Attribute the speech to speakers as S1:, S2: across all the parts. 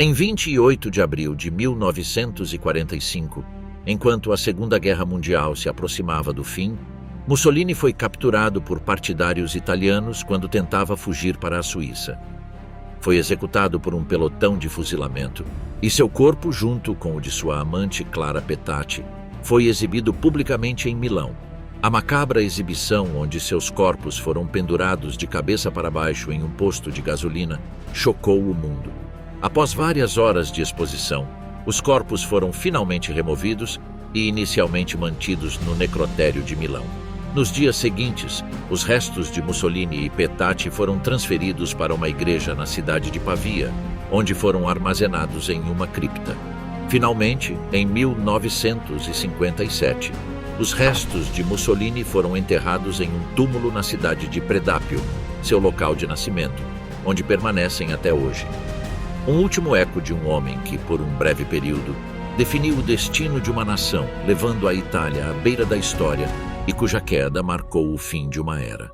S1: Em 28 de abril de 1945, enquanto a Segunda Guerra Mundial se aproximava do fim, Mussolini foi capturado por partidários italianos quando tentava fugir para a Suíça. Foi executado por um pelotão de fuzilamento e seu corpo, junto com o de sua amante Clara Petacci, foi exibido publicamente em Milão. A macabra exibição, onde seus corpos foram pendurados de cabeça para baixo em um posto de gasolina, chocou o mundo. Após várias horas de exposição, os corpos foram finalmente removidos e inicialmente mantidos no necrotério de Milão. Nos dias seguintes, os restos de Mussolini e Petacci foram transferidos para uma igreja na cidade de Pavia, onde foram armazenados em uma cripta. Finalmente, em 1957, os restos de Mussolini foram enterrados em um túmulo na cidade de Predápio, seu local de nascimento, onde permanecem até hoje. Um último eco de um homem que, por um breve período, definiu o destino de uma nação, levando a Itália à beira da história e cuja queda marcou o fim de uma era.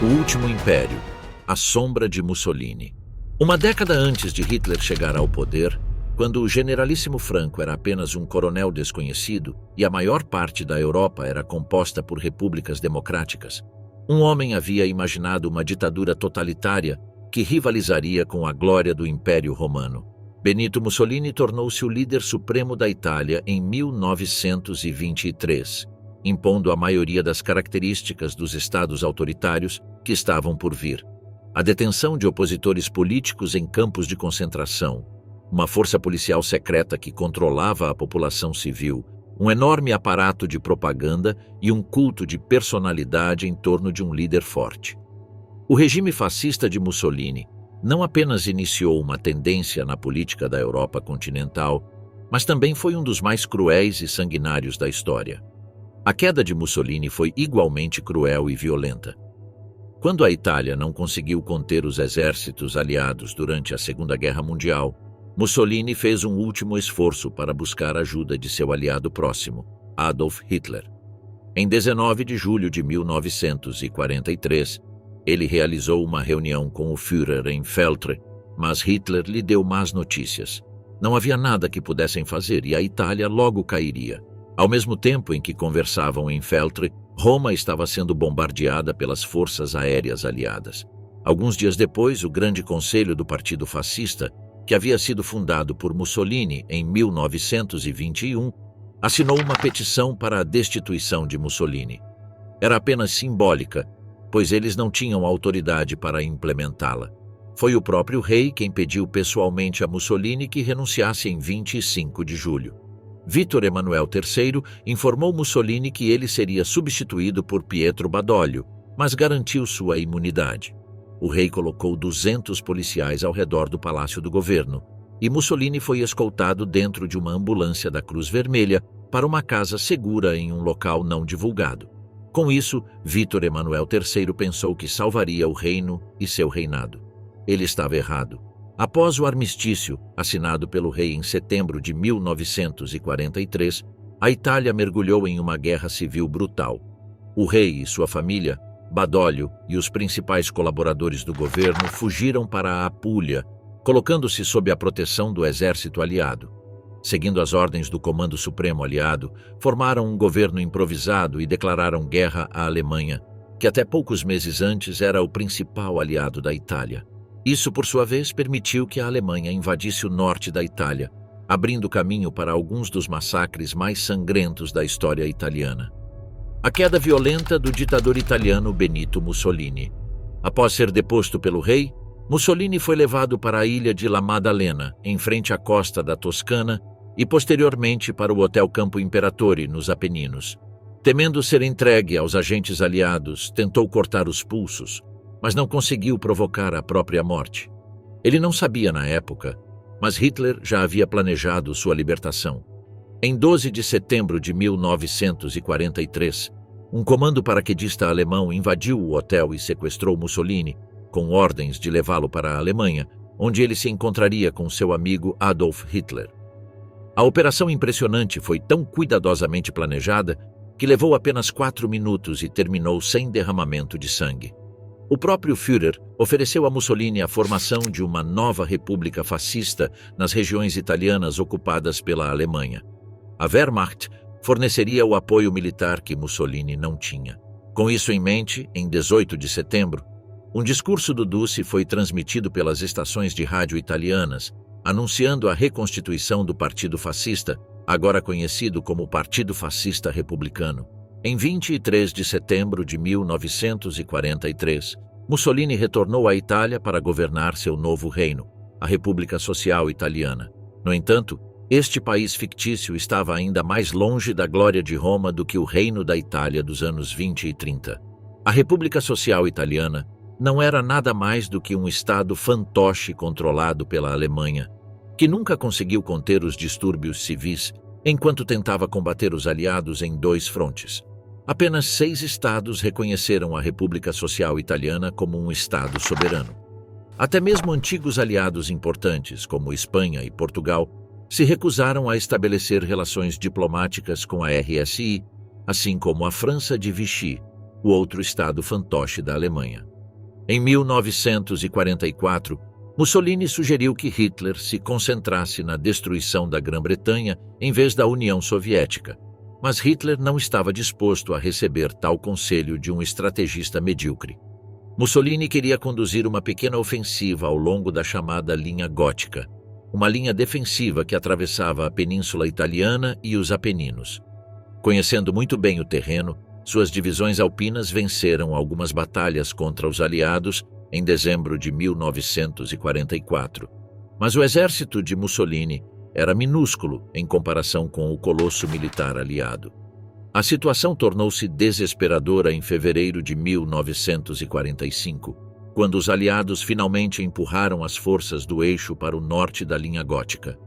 S1: O Último Império, a sombra de Mussolini. Uma década antes de Hitler chegar ao poder, quando o generalíssimo Franco era apenas um coronel desconhecido e a maior parte da Europa era composta por repúblicas democráticas, um homem havia imaginado uma ditadura totalitária que rivalizaria com a glória do Império Romano. Benito Mussolini tornou-se o líder supremo da Itália em 1923, impondo a maioria das características dos estados autoritários que estavam por vir. A detenção de opositores políticos em campos de concentração, uma força policial secreta que controlava a população civil, um enorme aparato de propaganda e um culto de personalidade em torno de um líder forte. O regime fascista de Mussolini não apenas iniciou uma tendência na política da Europa continental, mas também foi um dos mais cruéis e sanguinários da história. A queda de Mussolini foi igualmente cruel e violenta. Quando a Itália não conseguiu conter os exércitos aliados durante a Segunda Guerra Mundial, Mussolini fez um último esforço para buscar a ajuda de seu aliado próximo, Adolf Hitler. Em 19 de julho de 1943, ele realizou uma reunião com o Führer em Feltre, mas Hitler lhe deu más notícias. Não havia nada que pudessem fazer e a Itália logo cairia. Ao mesmo tempo em que conversavam em Feltre, Roma estava sendo bombardeada pelas forças aéreas aliadas. Alguns dias depois, o Grande Conselho do Partido Fascista, que havia sido fundado por Mussolini em 1921, assinou uma petição para a destituição de Mussolini. Era apenas simbólica, pois eles não tinham autoridade para implementá-la. Foi o próprio rei quem pediu pessoalmente a Mussolini que renunciasse em 25 de julho. Vítor Emanuel III informou Mussolini que ele seria substituído por Pietro Badoglio, mas garantiu sua imunidade. O rei colocou 200 policiais ao redor do Palácio do Governo e Mussolini foi escoltado dentro de uma ambulância da Cruz Vermelha para uma casa segura em um local não divulgado. Com isso, Vítor Emanuel III pensou que salvaria o reino e seu reinado. Ele estava errado. Após o armistício, assinado pelo rei em setembro de 1943, a Itália mergulhou em uma guerra civil brutal. O rei e sua família, Badoglio e os principais colaboradores do governo fugiram para a Apulia, colocando-se sob a proteção do exército aliado. Seguindo as ordens do Comando Supremo Aliado, formaram um governo improvisado e declararam guerra à Alemanha, que até poucos meses antes era o principal aliado da Itália. Isso, por sua vez, permitiu que a Alemanha invadisse o norte da Itália, abrindo caminho para alguns dos massacres mais sangrentos da história italiana. A queda violenta do ditador italiano Benito Mussolini. Após ser deposto pelo rei, Mussolini foi levado para a ilha de La Maddalena, em frente à costa da Toscana, e posteriormente para o Hotel Campo Imperatore, nos Apeninos. Temendo ser entregue aos agentes aliados, tentou cortar os pulsos, mas não conseguiu provocar a própria morte. Ele não sabia na época, mas Hitler já havia planejado sua libertação. Em 12 de setembro de 1943, um comando paraquedista alemão invadiu o hotel e sequestrou Mussolini, com ordens de levá-lo para a Alemanha, onde ele se encontraria com seu amigo Adolf Hitler. A operação impressionante foi tão cuidadosamente planejada que levou apenas 4 minutos e terminou sem derramamento de sangue. O próprio Führer ofereceu a Mussolini a formação de uma nova república fascista nas regiões italianas ocupadas pela Alemanha. A Wehrmacht forneceria o apoio militar que Mussolini não tinha. Com isso em mente, em 18 de setembro, um discurso do Duce foi transmitido pelas estações de rádio italianas, anunciando a reconstituição do Partido Fascista, agora conhecido como Partido Fascista Republicano. Em 23 de setembro de 1943, Mussolini retornou à Itália para governar seu novo reino, a República Social Italiana. No entanto, este país fictício estava ainda mais longe da glória de Roma do que o Reino da Itália dos anos 20 e 30. A República Social Italiana não era nada mais do que um estado fantoche controlado pela Alemanha, que nunca conseguiu conter os distúrbios civis enquanto tentava combater os aliados em dois frontes. Apenas 6 estados reconheceram a República Social Italiana como um estado soberano. Até mesmo antigos aliados importantes, como Espanha e Portugal, se recusaram a estabelecer relações diplomáticas com a RSI, assim como a França de Vichy, o outro estado fantoche da Alemanha. Em 1944, Mussolini sugeriu que Hitler se concentrasse na destruição da Grã-Bretanha em vez da União Soviética, mas Hitler não estava disposto a receber tal conselho de um estrategista medíocre. Mussolini queria conduzir uma pequena ofensiva ao longo da chamada Linha Gótica, uma linha defensiva que atravessava a Península Italiana e os Apeninos. Conhecendo muito bem o terreno, suas divisões alpinas venceram algumas batalhas contra os aliados em dezembro de 1944. Mas o exército de Mussolini era minúsculo em comparação com o colosso militar aliado. A situação tornou-se desesperadora em fevereiro de 1945, quando os aliados finalmente empurraram as forças do eixo para o norte da linha gótica.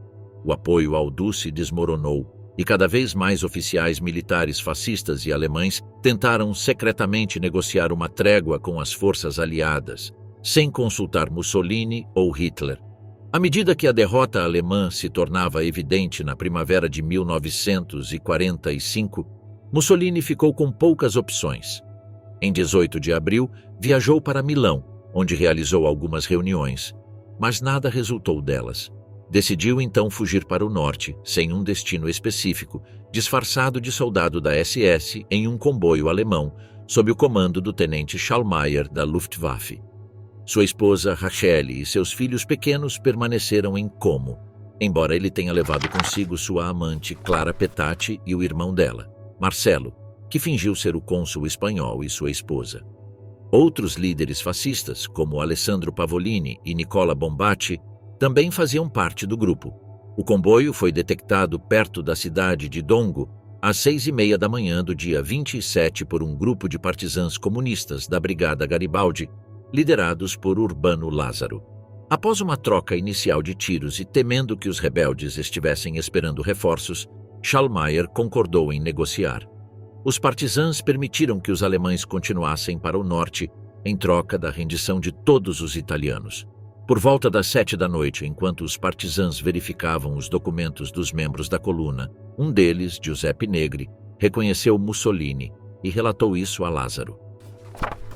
S1: O apoio ao Duce desmoronou e cada vez mais oficiais militares fascistas e alemães tentaram secretamente negociar uma trégua com as forças aliadas, sem consultar Mussolini ou Hitler. À medida que a derrota alemã se tornava evidente na primavera de 1945, Mussolini ficou com poucas opções. Em 18 de abril, viajou para Milão, onde realizou algumas reuniões, mas nada resultou delas. Decidiu então fugir para o norte, sem um destino específico, disfarçado de soldado da SS em um comboio alemão, sob o comando do tenente Schallmayer da Luftwaffe. Sua esposa Rachele e seus filhos pequenos permaneceram em Como, embora ele tenha levado consigo sua amante Clara Petacci e o irmão dela, Marcelo, que fingiu ser o cônsul espanhol e sua esposa. Outros líderes fascistas, como Alessandro Pavolini e Nicola Bombacci, também faziam parte do grupo. O comboio foi detectado perto da cidade de Dongo às 6h30 da manhã do dia 27 por um grupo de partisãs comunistas da Brigada Garibaldi, liderados por Urbano Lázaro. Após uma troca inicial de tiros e temendo que os rebeldes estivessem esperando reforços, Schallmayer concordou em negociar. Os partisãs permitiram que os alemães continuassem para o norte em troca da rendição de todos os italianos. Por volta das 7 da noite, enquanto os partisãs verificavam os documentos dos membros da coluna, um deles, Giuseppe Negri, reconheceu Mussolini e relatou isso a Lázaro.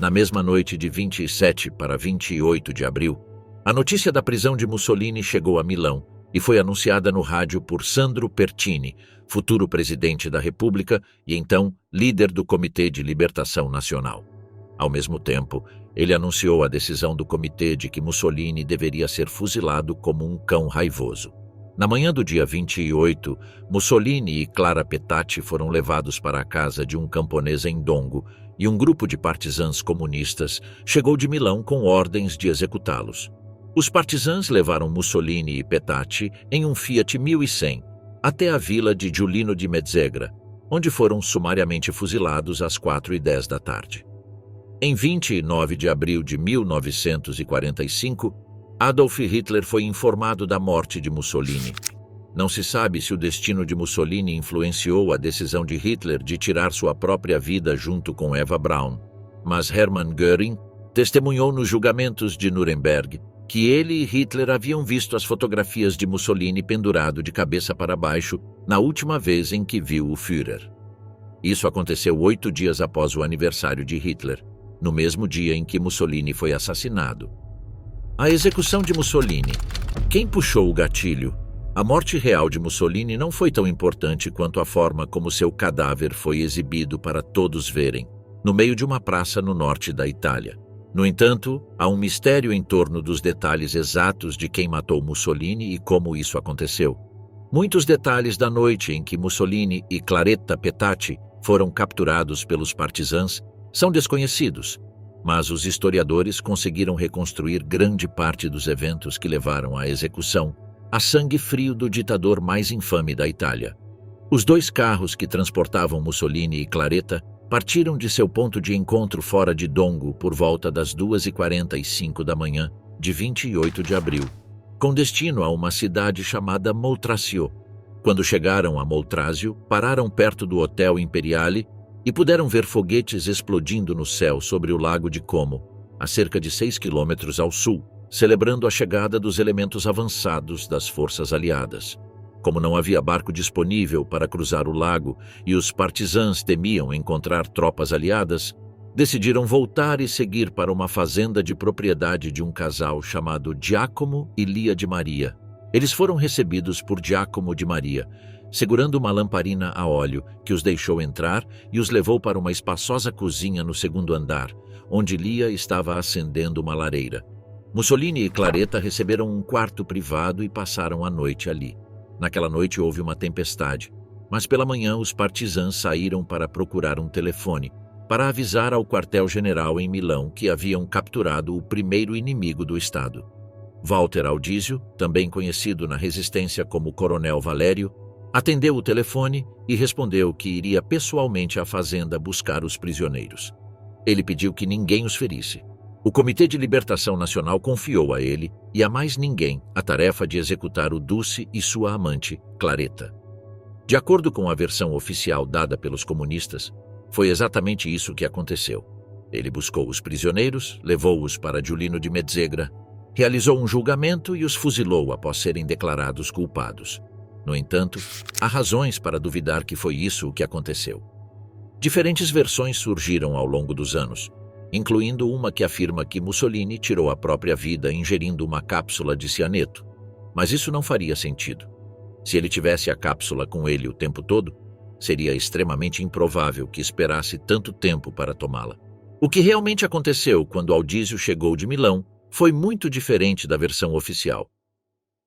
S1: Na mesma noite de 27 para 28 de abril, a notícia da prisão de Mussolini chegou a Milão e foi anunciada no rádio por Sandro Pertini, futuro presidente da República e então líder do Comitê de Libertação Nacional. Ao mesmo tempo, ele anunciou a decisão do comitê de que Mussolini deveria ser fuzilado como um cão raivoso. Na manhã do dia 28, Mussolini e Clara Petacci foram levados para a casa de um camponês em Dongo e um grupo de partisãs comunistas chegou de Milão com ordens de executá-los. Os partisãs levaram Mussolini e Petacci em um Fiat 1100 até a vila de Giulino di Mezzegra, onde foram sumariamente fuzilados às 4h10 da tarde. Em 29 de abril de 1945, Adolf Hitler foi informado da morte de Mussolini. Não se sabe se o destino de Mussolini influenciou a decisão de Hitler de tirar sua própria vida junto com Eva Braun, mas Hermann Göring testemunhou nos julgamentos de Nuremberg que ele e Hitler haviam visto as fotografias de Mussolini pendurado de cabeça para baixo na última vez em que viu o Führer. Isso aconteceu 8 dias após o aniversário de Hitler, no mesmo dia em que Mussolini foi assassinado. A execução de Mussolini. Quem puxou o gatilho? A morte real de Mussolini não foi tão importante quanto a forma como seu cadáver foi exibido para todos verem, no meio de uma praça no norte da Itália. No entanto, há um mistério em torno dos detalhes exatos de quem matou Mussolini e como isso aconteceu. Muitos detalhes da noite em que Mussolini e Claretta Petacci foram capturados pelos partisãs são desconhecidos, mas os historiadores conseguiram reconstruir grande parte dos eventos que levaram à execução, a sangue frio do ditador mais infame da Itália. Os dois carros que transportavam Mussolini e Claretta partiram de seu ponto de encontro fora de Dongo por volta das 2h45 da manhã de 28 de abril, com destino a uma cidade chamada Moltrasio. Quando chegaram a Moltrasio, pararam perto do Hotel Imperiale e puderam ver foguetes explodindo no céu sobre o lago de Como, a cerca de 6 quilômetros ao sul, celebrando a chegada dos elementos avançados das forças aliadas. Como não havia barco disponível para cruzar o lago e os partisãs temiam encontrar tropas aliadas, decidiram voltar e seguir para uma fazenda de propriedade de um casal chamado Giacomo e Lia de Maria. Eles foram recebidos por Giacomo de Maria, segurando uma lamparina a óleo, que os deixou entrar e os levou para uma espaçosa cozinha no segundo andar, onde Lia estava acendendo uma lareira. Mussolini e Claretta receberam um quarto privado e passaram a noite ali. Naquela noite houve uma tempestade, mas pela manhã os partisãs saíram para procurar um telefone, para avisar ao quartel-general em Milão que haviam capturado o primeiro inimigo do Estado. Walter Audísio, também conhecido na resistência como Coronel Valério, atendeu o telefone e respondeu que iria pessoalmente à fazenda buscar os prisioneiros. Ele pediu que ninguém os ferisse. O Comitê de Libertação Nacional confiou a ele e a mais ninguém a tarefa de executar o Duce e sua amante, Claretta. De acordo com a versão oficial dada pelos comunistas, foi exatamente isso que aconteceu. Ele buscou os prisioneiros, levou-os para Giulino de Mezzegra, realizou um julgamento e os fuzilou após serem declarados culpados. No entanto, há razões para duvidar que foi isso o que aconteceu. Diferentes versões surgiram ao longo dos anos, incluindo uma que afirma que Mussolini tirou a própria vida ingerindo uma cápsula de cianeto. Mas isso não faria sentido. Se ele tivesse a cápsula com ele o tempo todo, seria extremamente improvável que esperasse tanto tempo para tomá-la. O que realmente aconteceu quando Audísio chegou de Milão foi muito diferente da versão oficial.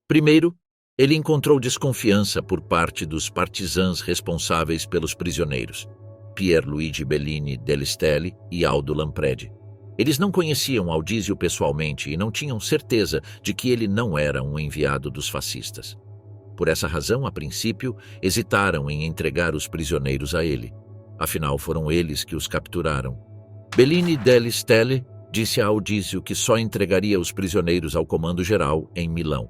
S1: Primeiro, ele encontrou desconfiança por parte dos partisãs responsáveis pelos prisioneiros, Pierluigi Bellini Dell'Istele e Aldo Lampredi. Eles não conheciam Audísio pessoalmente e não tinham certeza de que ele não era um enviado dos fascistas. Por essa razão, a princípio, hesitaram em entregar os prisioneiros a ele. Afinal, foram eles que os capturaram. Bellini Dell'Istele disse a Audísio que só entregaria os prisioneiros ao Comando-Geral em Milão.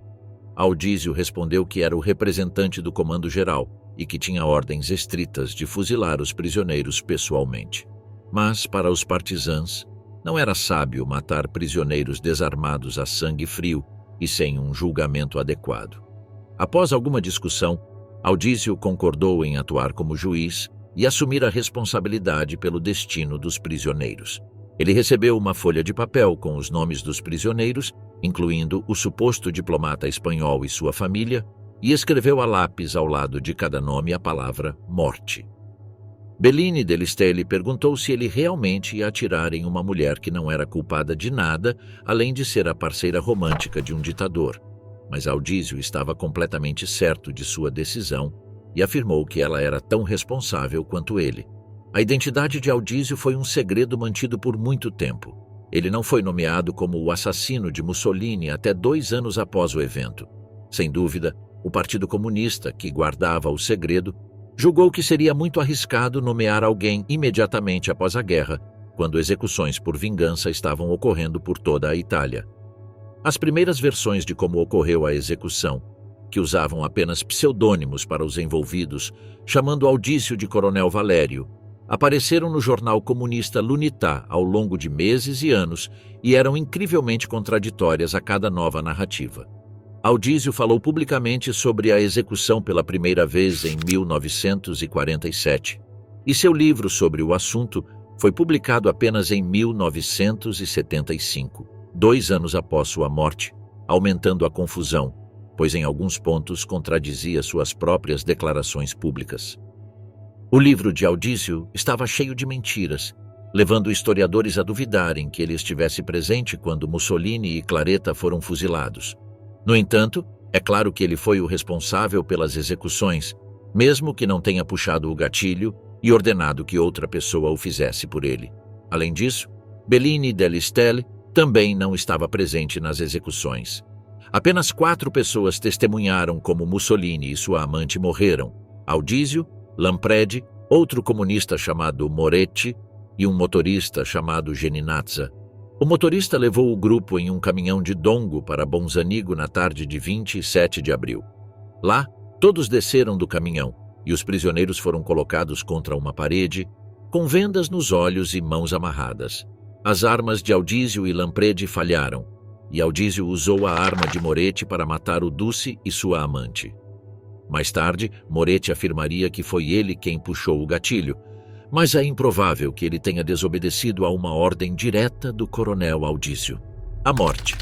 S1: Audísio respondeu que era o representante do Comando-Geral e que tinha ordens estritas de fuzilar os prisioneiros pessoalmente. Mas, para os partisãs, não era sábio matar prisioneiros desarmados a sangue frio e sem um julgamento adequado. Após alguma discussão, Audísio concordou em atuar como juiz e assumir a responsabilidade pelo destino dos prisioneiros. Ele recebeu uma folha de papel com os nomes dos prisioneiros, incluindo o suposto diplomata espanhol e sua família, e escreveu a lápis ao lado de cada nome a palavra morte. Bellini Dell'Istele perguntou se ele realmente ia atirar em uma mulher que não era culpada de nada, além de ser a parceira romântica de um ditador. Mas Audísio estava completamente certo de sua decisão e afirmou que ela era tão responsável quanto ele. A identidade de Audísio foi um segredo mantido por muito tempo. Ele não foi nomeado como o assassino de Mussolini até 2 anos após o evento. Sem dúvida, o Partido Comunista, que guardava o segredo, julgou que seria muito arriscado nomear alguém imediatamente após a guerra, quando execuções por vingança estavam ocorrendo por toda a Itália. As primeiras versões de como ocorreu a execução, que usavam apenas pseudônimos para os envolvidos, chamando Audísio de Coronel Valério, apareceram no jornal comunista L'Unità ao longo de meses e anos e eram incrivelmente contraditórias a cada nova narrativa. Audísio falou publicamente sobre a execução pela primeira vez em 1947, e seu livro sobre o assunto Foi publicado apenas em 1975, 2 anos após sua morte, aumentando a confusão, pois em alguns pontos contradizia suas próprias declarações públicas. O livro de Audísio estava cheio de mentiras, levando historiadores a duvidarem que ele estivesse presente quando Mussolini e Claretta foram fuzilados. No entanto, é claro que ele foi o responsável pelas execuções, mesmo que não tenha puxado o gatilho e ordenado que outra pessoa o fizesse por ele. Além disso, Bellini delle Stelle também não estava presente nas execuções. Apenas 4 pessoas testemunharam como Mussolini e sua amante morreram: Audísio, Lampredi, outro comunista chamado Moretti e um motorista chamado Geninazza. O motorista levou o grupo em um caminhão de Dongo para Bonzanigo na tarde de 27 de abril. Lá, todos desceram do caminhão e os prisioneiros foram colocados contra uma parede, com vendas nos olhos e mãos amarradas. As armas de Audísio e Lampredi falharam, e Audísio usou a arma de Moretti para matar o Duce e sua amante. Mais tarde, Moretti afirmaria que foi ele quem puxou o gatilho, mas é improvável que ele tenha desobedecido a uma ordem direta do coronel Audísio. A morte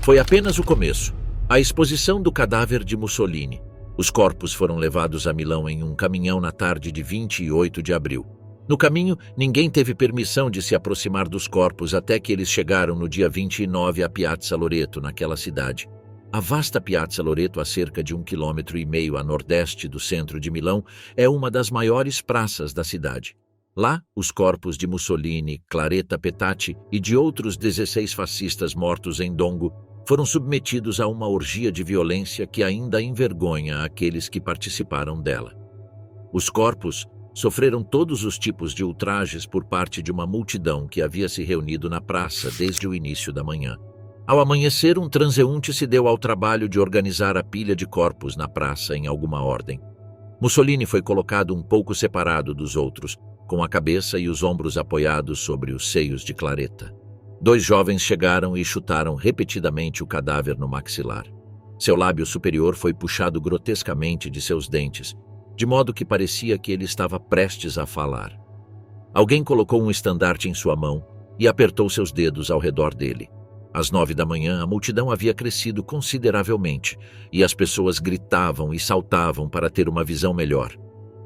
S1: foi apenas o começo. A exposição do cadáver de Mussolini. Os corpos foram levados a Milão em um caminhão na tarde de 28 de abril. No caminho, ninguém teve permissão de se aproximar dos corpos até que eles chegaram no dia 29 a Piazza Loreto, naquela cidade. A vasta Piazza Loreto, a cerca de 1,5 km a nordeste do centro de Milão, é uma das maiores praças da cidade. Lá, os corpos de Mussolini, Claretta Petacci e de outros 16 fascistas mortos em Dongo foram submetidos a uma orgia de violência que ainda envergonha aqueles que participaram dela. Os corpos sofreram todos os tipos de ultrajes por parte de uma multidão que havia se reunido na praça desde o início da manhã. Ao amanhecer, um transeunte se deu ao trabalho de organizar a pilha de corpos na praça em alguma ordem. Mussolini foi colocado um pouco separado dos outros, com a cabeça e os ombros apoiados sobre os seios de Claretta. 2 jovens chegaram e chutaram repetidamente o cadáver no maxilar. Seu lábio superior foi puxado grotescamente de seus dentes, de modo que parecia que ele estava prestes a falar. Alguém colocou um estandarte em sua mão e apertou seus dedos ao redor dele. Às 9 da manhã, a multidão havia crescido consideravelmente e as pessoas gritavam e saltavam para ter uma visão melhor.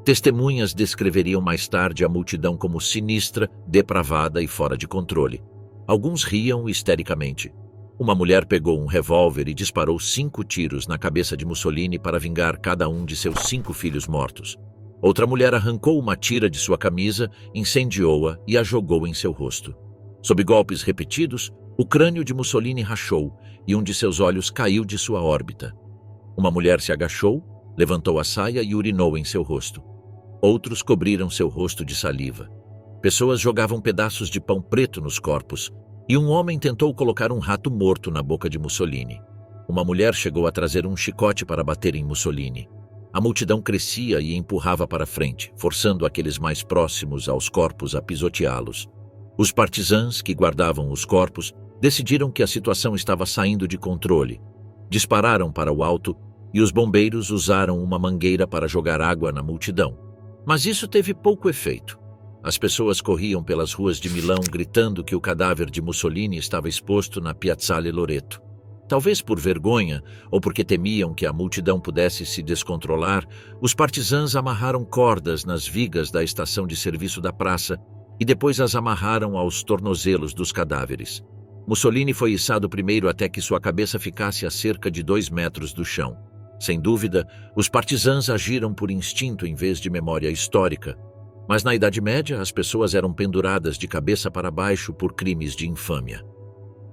S1: Testemunhas descreveriam mais tarde a multidão como sinistra, depravada e fora de controle. Alguns riam histericamente. Uma mulher pegou um revólver e disparou 5 tiros na cabeça de Mussolini para vingar cada um de seus 5 filhos mortos. Outra mulher arrancou uma tira de sua camisa, incendiou-a e a jogou em seu rosto. Sob golpes repetidos, o crânio de Mussolini rachou e um de seus olhos caiu de sua órbita. Uma mulher se agachou, levantou a saia e urinou em seu rosto. Outros cobriram seu rosto de saliva. Pessoas jogavam pedaços de pão preto nos corpos e um homem tentou colocar um rato morto na boca de Mussolini. Uma mulher chegou a trazer um chicote para bater em Mussolini. A multidão crescia e empurrava para frente, forçando aqueles mais próximos aos corpos a pisoteá-los. Os partisãs que guardavam os corpos decidiram que a situação estava saindo de controle. Dispararam para o alto e os bombeiros usaram uma mangueira para jogar água na multidão. Mas isso teve pouco efeito. As pessoas corriam pelas ruas de Milão gritando que o cadáver de Mussolini estava exposto na Piazzale Loreto. Talvez por vergonha ou porque temiam que a multidão pudesse se descontrolar, os partisãs amarraram cordas nas vigas da estação de serviço da praça e depois as amarraram aos tornozelos dos cadáveres. Mussolini foi içado primeiro até que sua cabeça ficasse a cerca de 2 metros do chão. Sem dúvida, os partisãs agiram por instinto em vez de memória histórica. Mas na Idade Média, as pessoas eram penduradas de cabeça para baixo por crimes de infâmia.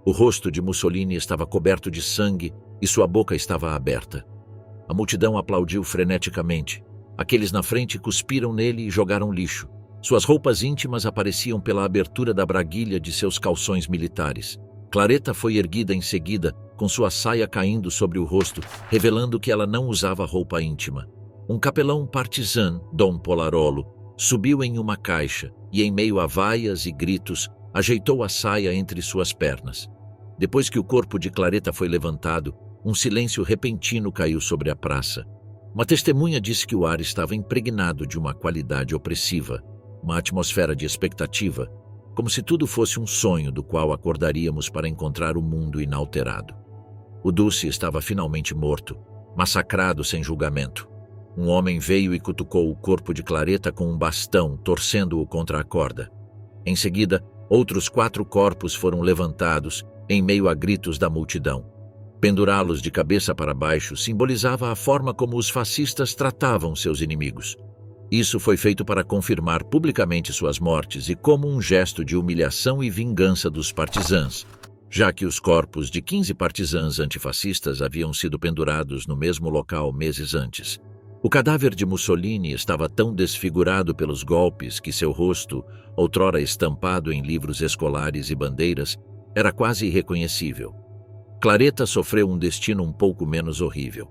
S1: O rosto de Mussolini estava coberto de sangue e sua boca estava aberta. A multidão aplaudiu freneticamente. Aqueles na frente cuspiram nele e jogaram lixo. Suas roupas íntimas apareciam pela abertura da braguilha de seus calções militares. Claretta foi erguida em seguida, com sua saia caindo sobre o rosto, revelando que ela não usava roupa íntima. Um capelão partisã, Dom Polarolo, subiu em uma caixa e, em meio a vaias e gritos, ajeitou a saia entre suas pernas. Depois que o corpo de Claretta foi levantado, um silêncio repentino caiu sobre a praça. Uma testemunha disse que o ar estava impregnado de uma qualidade opressiva, uma atmosfera de expectativa, como se tudo fosse um sonho do qual acordaríamos para encontrar o mundo inalterado. O Ducey estava finalmente morto, massacrado sem julgamento. Um homem veio e cutucou o corpo de Claretta com um bastão, torcendo-o contra a corda. Em seguida, outros 4 corpos foram levantados, em meio a gritos da multidão. Pendurá-los de cabeça para baixo simbolizava a forma como os fascistas tratavam seus inimigos. Isso foi feito para confirmar publicamente suas mortes e como um gesto de humilhação e vingança dos partisãs, já que os corpos de 15 partisãs antifascistas haviam sido pendurados no mesmo local meses antes. O cadáver de Mussolini estava tão desfigurado pelos golpes que seu rosto, outrora estampado em livros escolares e bandeiras, era quase irreconhecível. Claretta sofreu um destino um pouco menos horrível.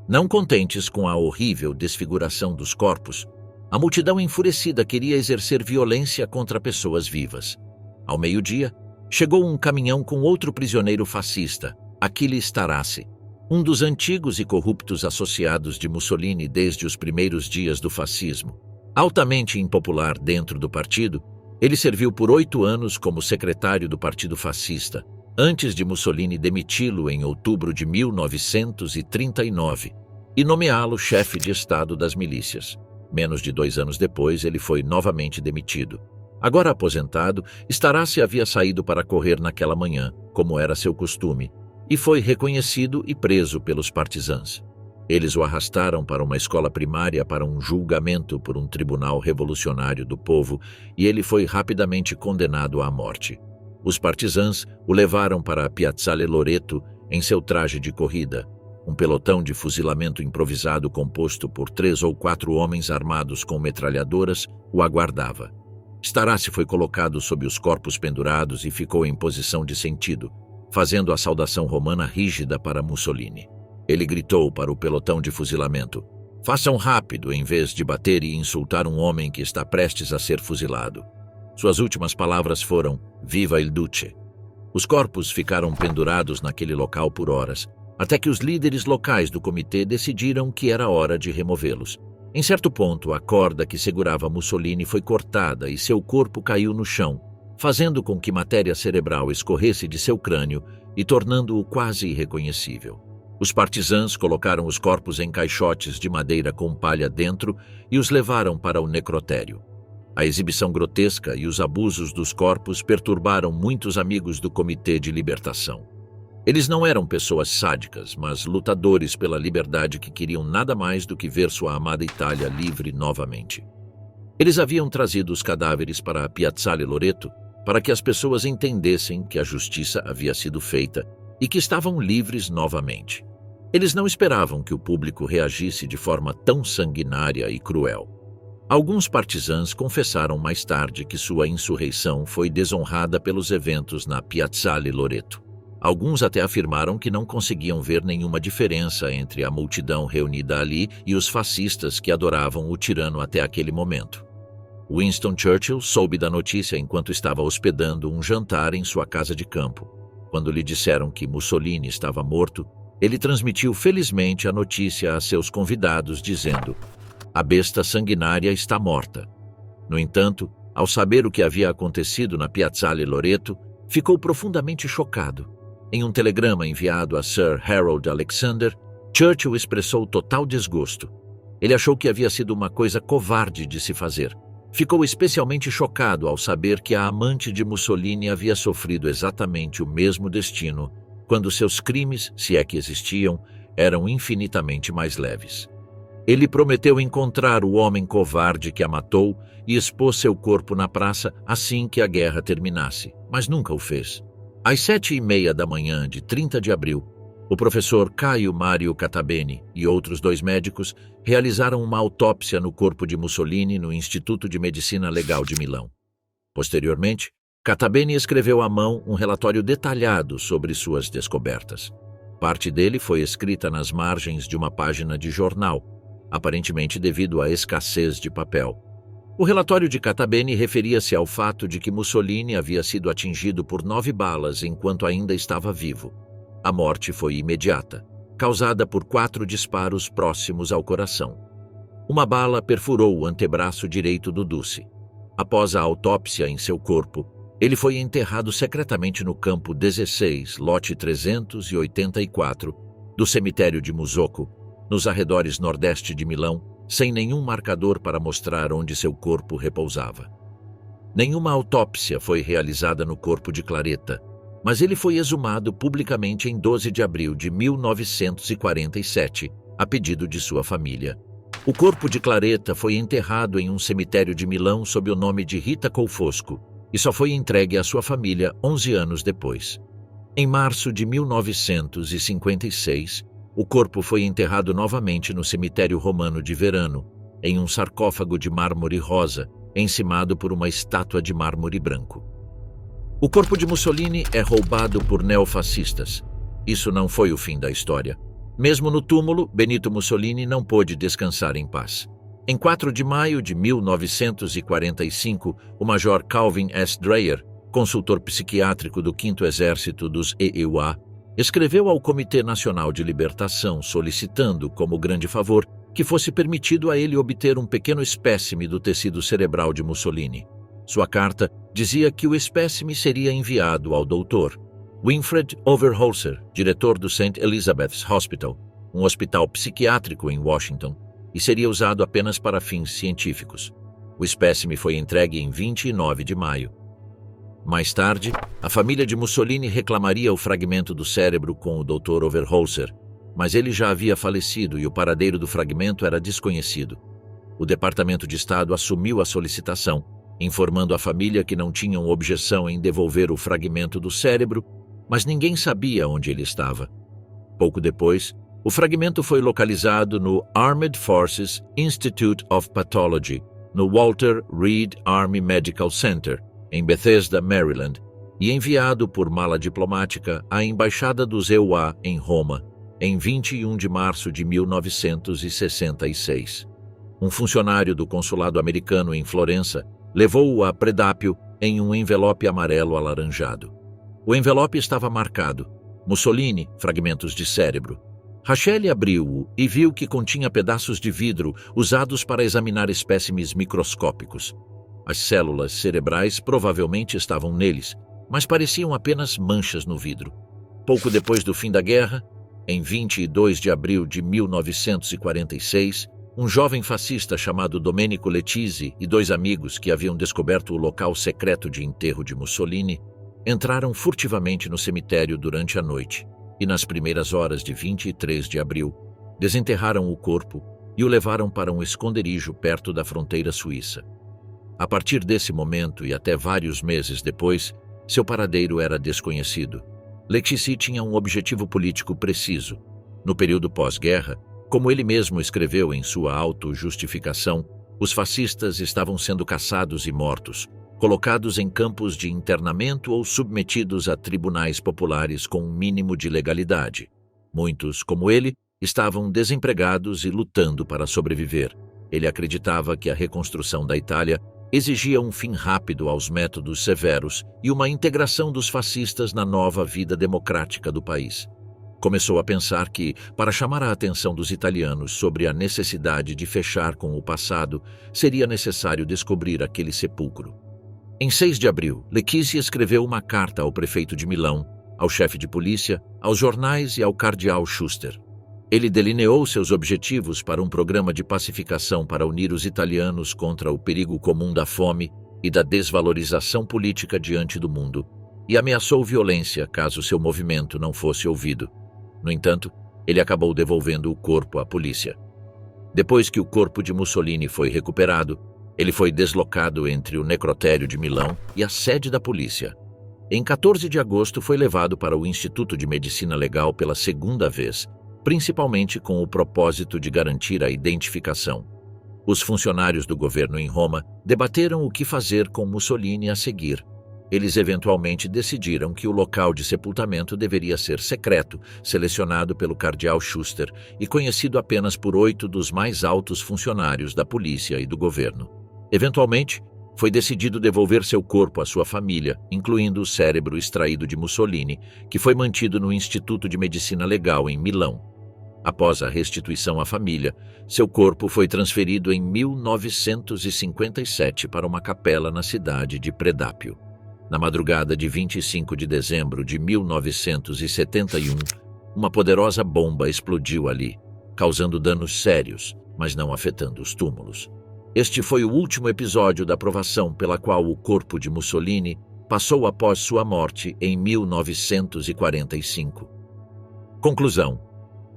S1: Não contentes com a horrível desfiguração dos corpos, a multidão enfurecida queria exercer violência contra pessoas vivas. Ao meio-dia, chegou um caminhão com outro prisioneiro fascista, Achille Starace, um dos antigos e corruptos associados de Mussolini desde os primeiros dias do fascismo. Altamente impopular dentro do partido, ele serviu por 8 anos como secretário do Partido Fascista, antes de Mussolini demiti-lo em outubro de 1939 e nomeá-lo chefe de Estado das milícias. Menos de 2 anos depois, ele foi novamente demitido. Agora aposentado, Starace havia saído para correr naquela manhã, como era seu costume, e foi reconhecido e preso pelos partisãs. Eles o arrastaram para uma escola primária para um julgamento por um tribunal revolucionário do povo e ele foi rapidamente condenado à morte. Os partisãs o levaram para a Piazzale Loreto em seu traje de corrida. Um pelotão de fuzilamento improvisado composto por 3 ou 4 homens armados com metralhadoras o aguardava. Starace foi colocado sob os corpos pendurados e ficou em posição de sentido, fazendo a saudação romana rígida para Mussolini. Ele gritou para o pelotão de fuzilamento: "Façam rápido em vez de bater e insultar um homem que está prestes a ser fuzilado." Suas últimas palavras foram: "Viva il Duce." Os corpos ficaram pendurados naquele local por horas, até que os líderes locais do comitê decidiram que era hora de removê-los. Em certo ponto, a corda que segurava Mussolini foi cortada e seu corpo caiu no chão, fazendo com que matéria cerebral escorresse de seu crânio e tornando-o quase irreconhecível. Os partisãs colocaram os corpos em caixotes de madeira com palha dentro e os levaram para o necrotério. A exibição grotesca e os abusos dos corpos perturbaram muitos amigos do Comitê de Libertação. Eles não eram pessoas sádicas, mas lutadores pela liberdade que queriam nada mais do que ver sua amada Itália livre novamente. Eles haviam trazido os cadáveres para a Piazzale Loreto para que as pessoas entendessem que a justiça havia sido feita e que estavam livres novamente. Eles não esperavam que o público reagisse de forma tão sanguinária e cruel. Alguns partisãs confessaram mais tarde que sua insurreição foi desonrada pelos eventos na Piazzale Loreto. Alguns até afirmaram que não conseguiam ver nenhuma diferença entre a multidão reunida ali e os fascistas que adoravam o tirano até aquele momento. Winston Churchill soube da notícia enquanto estava hospedando um jantar em sua casa de campo. Quando lhe disseram que Mussolini estava morto, ele transmitiu felizmente a notícia a seus convidados, dizendo: "A besta sanguinária está morta." No entanto, ao saber o que havia acontecido na Piazzale Loreto, ficou profundamente chocado. Em um telegrama enviado a Sir Harold Alexander, Churchill expressou total desgosto. Ele achou que havia sido uma coisa covarde de se fazer. Ficou especialmente chocado ao saber que a amante de Mussolini havia sofrido exatamente o mesmo destino, quando seus crimes, se é que existiam, eram infinitamente mais leves. Ele prometeu encontrar o homem covarde que a matou e expôs seu corpo na praça assim que a guerra terminasse, mas nunca o fez. Às 7h30 da manhã de 30 de abril, o professor Caio Mário Catabene e outros 2 médicos realizaram uma autópsia no corpo de Mussolini no Instituto de Medicina Legal de Milão. Posteriormente, Catabene escreveu à mão um relatório detalhado sobre suas descobertas. Parte dele foi escrita nas margens de uma página de jornal, aparentemente devido à escassez de papel. O relatório de Catabene referia-se ao fato de que Mussolini havia sido atingido por 9 balas enquanto ainda estava vivo. A morte foi imediata, causada por 4 disparos próximos ao coração. Uma bala perfurou o antebraço direito do Ducey. após a autópsia em seu corpo, ele foi enterrado secretamente no campo 16, lote 384, do cemitério de Musocco, nos arredores nordeste de Milão, sem nenhum marcador para mostrar onde seu corpo repousava. Nenhuma autópsia foi realizada no corpo de Claretta, mas ele foi exumado publicamente em 12 de abril de 1947, a pedido de sua família. O corpo de Claretta foi enterrado em um cemitério de Milão sob o nome de Rita Colfosco e só foi entregue à sua família 11 anos depois. Em março de 1956, o corpo foi enterrado novamente no cemitério romano de Verano, em um sarcófago de mármore rosa, encimado por uma estátua de mármore branco. O corpo de Mussolini é roubado por neofascistas. Isso não foi o fim da história. Mesmo no túmulo, Benito Mussolini não pôde descansar em paz. Em 4 de maio de 1945, o major Calvin S. Dreyer, consultor psiquiátrico do 5º Exército dos EUA, escreveu ao Comitê Nacional de Libertação solicitando, como grande favor, que fosse permitido a ele obter um pequeno espécime do tecido cerebral de Mussolini. Sua carta dizia que o espécime seria enviado ao Dr. Winfred Overholser, diretor do St. Elizabeth's Hospital, um hospital psiquiátrico em Washington, e seria usado apenas para fins científicos. O espécime foi entregue em 29 de maio. Mais tarde, a família de Mussolini reclamaria o fragmento do cérebro com o Dr. Overholser, mas ele já havia falecido e o paradeiro do fragmento era desconhecido. O Departamento de Estado assumiu a solicitação, informando a família que não tinham objeção em devolver o fragmento do cérebro, mas ninguém sabia onde ele estava. Pouco depois, o fragmento foi localizado no Armed Forces Institute of Pathology, no Walter Reed Army Medical Center, em Bethesda, Maryland, e enviado por mala diplomática à Embaixada dos EUA em Roma, em 21 de março de 1966. Um funcionário do consulado americano em Florença levou-o a Predápio em um envelope amarelo alaranjado. O envelope estava marcado: Mussolini, fragmentos de cérebro. Rachel abriu-o e viu que continha pedaços de vidro usados para examinar espécimes microscópicos. As células cerebrais provavelmente estavam neles, mas pareciam apenas manchas no vidro. Pouco depois do fim da guerra, em 22 de abril de 1946, um jovem fascista chamado Domenico Letizzi e 2 amigos que haviam descoberto o local secreto de enterro de Mussolini entraram furtivamente no cemitério durante a noite e, nas primeiras horas de 23 de abril, desenterraram o corpo e o levaram para um esconderijo perto da fronteira suíça. A partir desse momento e até vários meses depois, seu paradeiro era desconhecido. Letizzi tinha um objetivo político preciso. No período pós-guerra, como ele mesmo escreveu em sua auto-justificação, os fascistas estavam sendo caçados e mortos, colocados em campos de internamento ou submetidos a tribunais populares com um mínimo de legalidade. Muitos, como ele, estavam desempregados e lutando para sobreviver. Ele acreditava que a reconstrução da Itália exigia um fim rápido aos métodos severos e uma integração dos fascistas na nova vida democrática do país. Começou a pensar que, para chamar a atenção dos italianos sobre a necessidade de fechar com o passado, seria necessário descobrir aquele sepulcro. Em 6 de abril, Letizzi escreveu uma carta ao prefeito de Milão, ao chefe de polícia, aos jornais e ao cardeal Schuster. Ele delineou seus objetivos para um programa de pacificação para unir os italianos contra o perigo comum da fome e da desvalorização política diante do mundo, e ameaçou violência caso seu movimento não fosse ouvido. No entanto, ele acabou devolvendo o corpo à polícia. Depois que o corpo de Mussolini foi recuperado, ele foi deslocado entre o necrotério de Milão e a sede da polícia. Em 14 de agosto foi levado para o Instituto de Medicina Legal pela segunda vez, principalmente com o propósito de garantir a identificação. Os funcionários do governo em Roma debateram o que fazer com Mussolini a seguir. Eles eventualmente decidiram que o local de sepultamento deveria ser secreto, selecionado pelo cardeal Schuster e conhecido apenas por 8 dos mais altos funcionários da polícia e do governo. Eventualmente, foi decidido devolver seu corpo à sua família, incluindo o cérebro extraído de Mussolini, que foi mantido no Instituto de Medicina Legal em Milão. Após a restituição à família, seu corpo foi transferido em 1957 para uma capela na cidade de Predápio. Na madrugada de 25 de dezembro de 1971, uma poderosa bomba explodiu ali, causando danos sérios, mas não afetando os túmulos. Este foi o último episódio da provação pela qual o corpo de Mussolini passou após sua morte em 1945. Conclusão: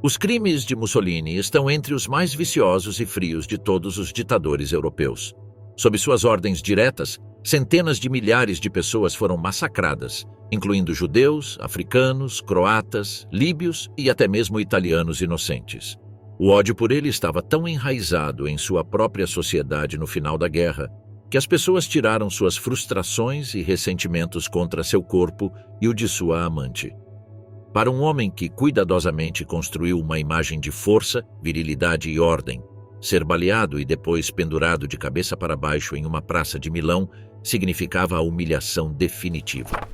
S1: os crimes de Mussolini estão entre os mais viciosos e frios de todos os ditadores europeus. Sob suas ordens diretas, centenas de milhares de pessoas foram massacradas, incluindo judeus, africanos, croatas, líbios e até mesmo italianos inocentes. O ódio por ele estava tão enraizado em sua própria sociedade no final da guerra, que as pessoas tiraram suas frustrações e ressentimentos contra seu corpo e o de sua amante. Para um homem que cuidadosamente construiu uma imagem de força, virilidade e ordem, ser baleado e depois pendurado de cabeça para baixo em uma praça de Milão significava a humilhação definitiva.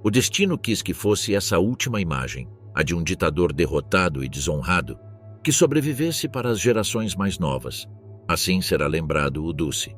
S1: O destino quis que fosse essa última imagem, a de um ditador derrotado e desonrado, que sobrevivesse para as gerações mais novas. Assim será lembrado o Dussi.